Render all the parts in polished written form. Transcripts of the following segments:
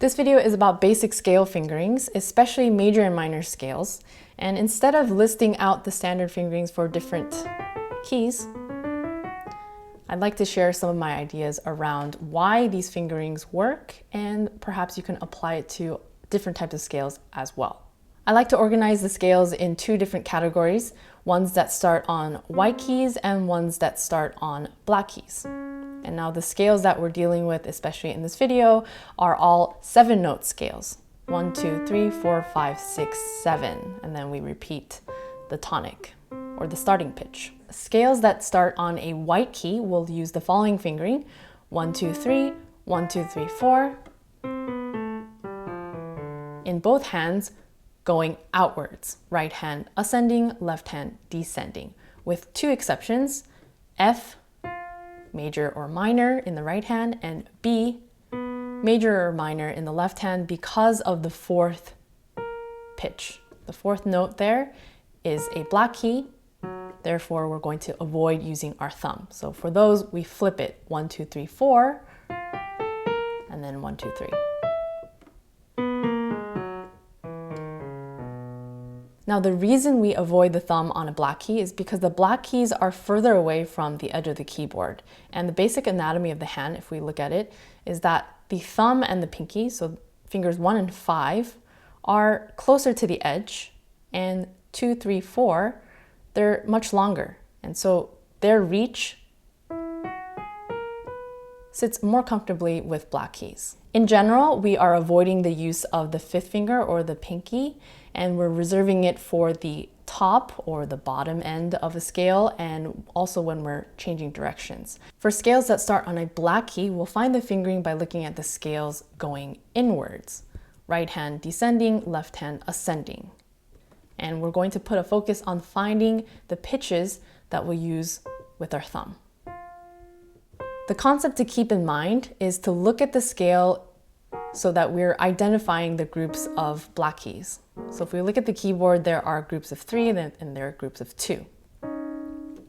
This video is about basic scale fingerings, especially major and minor scales. And instead of listing out the standard fingerings for different keys, I'd like to share some of my ideas around why these fingerings work, and perhaps you can apply it to different types of scales as well. I like to organize the scales in two different categories, ones that start on white keys and ones that start on black keys. And now the scales that we're dealing with, especially in this video, are all 7-note scales. 1, 2, 3, 4, 5, 6, 7. And then we repeat the tonic or the starting pitch. Scales that start on a white key will use the following fingering: 1, 2, 3, 1, 2, 3, 4. In both hands, going outwards. Right hand ascending, left hand descending. With two exceptions: F, major or minor in the right hand, and B, major or minor in the left hand, because of the fourth pitch. The fourth note there is a black key, therefore we're going to avoid using our thumb. So for those, we flip it: 1, 2, 3, 4, and then 1, 2, 3. Now the reason we avoid the thumb on a black key is because the black keys are further away from the edge of the keyboard. And the basic anatomy of the hand, if we look at it, is that the thumb and the pinky, so fingers 1 and 5, are closer to the edge, and 2, 3, 4, they're much longer. And so their reach sits more comfortably with black keys. In general, we are avoiding the use of the fifth finger or the pinky, and we're reserving it for the top or the bottom end of a scale, and also when we're changing directions. For scales that start on a black key, we'll find the fingering by looking at the scales going inwards. Right hand descending, left hand ascending. And we're going to put a focus on finding the pitches that we'll use with our thumb. The concept to keep in mind is to look at the scale so that we're identifying the groups of black keys. So if we look at the keyboard, there are groups of 3 and there are groups of 2.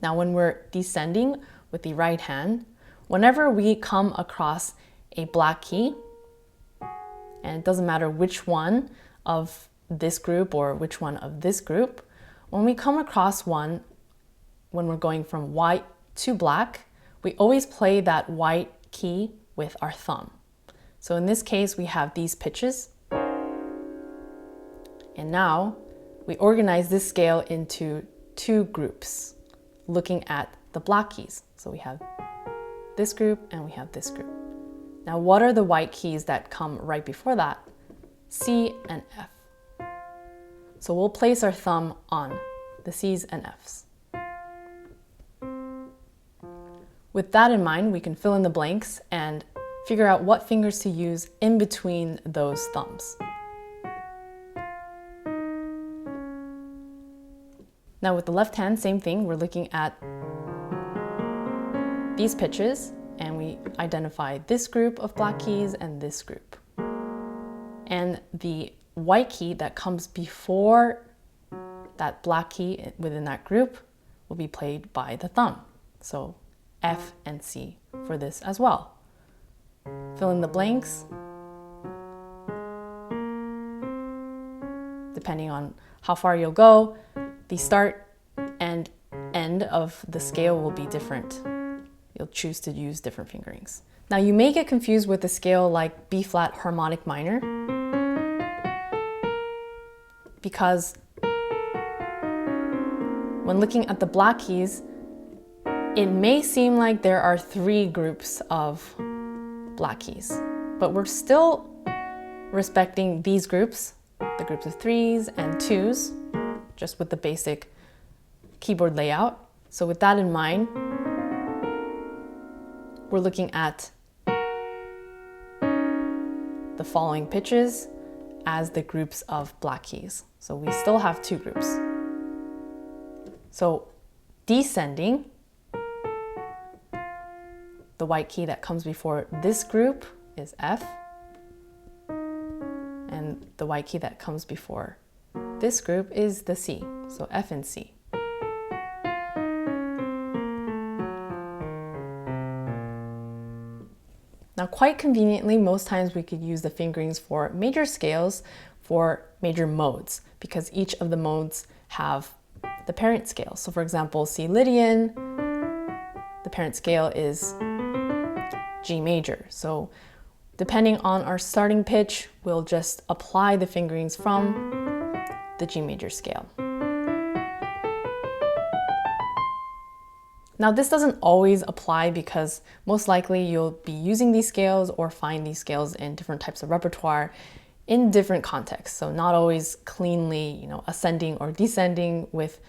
Now when we're descending with the right hand, whenever we come across a black key, and it doesn't matter which one of this group or which one of this group, when we come across one, when we're going from white to black, we always play that white key with our thumb. So in this case, we have these pitches. And now we organize this scale into two groups, looking at the black keys. So we have this group and we have this group. Now, what are the white keys that come right before that? C and F. So we'll place our thumb on the C's and F's. With that in mind, we can fill in the blanks and figure out what fingers to use in between those thumbs. Now with the left hand, same thing. We're looking at these pitches and we identify this group of black keys and this group. And the white key that comes before that black key within that group will be played by the thumb. So F and C for this as well. Fill in the blanks. Depending on how far you'll go, the start and end of the scale will be different. You'll choose to use different fingerings. Now you may get confused with a scale like B flat harmonic minor, because when looking at the black keys, it may seem like there are 3 groups of black keys, but we're still respecting these groups, the groups of 3s and 2s, just with the basic keyboard layout. So with that in mind, we're looking at the following pitches as the groups of black keys. So we still have 2 groups. So descending, the white key that comes before this group is F, and the white key that comes before this group is the C, so F and C. Now, quite conveniently, most times we could use the fingerings for major scales for major modes because each of the modes have the parent scale. So for example, C Lydian, the parent scale is G major. So depending on our starting pitch, we'll just apply the fingerings from the G major scale. Now, this doesn't always apply because most likely you'll be using these scales or find these scales in different types of repertoire in different contexts. So not always cleanly, ascending or descending with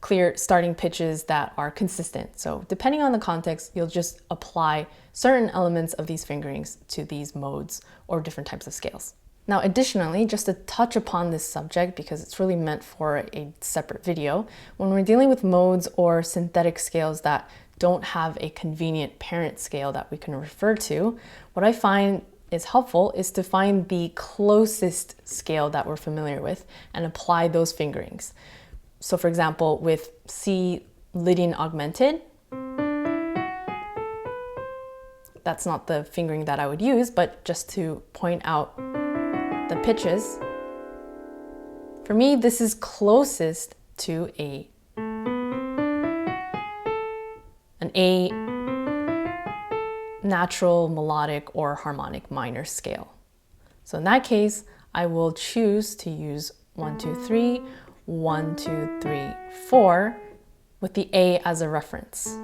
clear starting pitches that are consistent. So depending on the context, you'll just apply certain elements of these fingerings to these modes or different types of scales. Now, additionally, just to touch upon this subject, because it's really meant for a separate video, when we're dealing with modes or synthetic scales that don't have a convenient parent scale that we can refer to, what I find is helpful is to find the closest scale that we're familiar with and apply those fingerings. So for example, with C Lydian augmented, that's not the fingering that I would use, but just to point out the pitches, for me, this is closest to an A natural, melodic, or harmonic minor scale. So in that case, I will choose to use 1, 2, 3, 1, 2, 3, 4 with the A as a reference.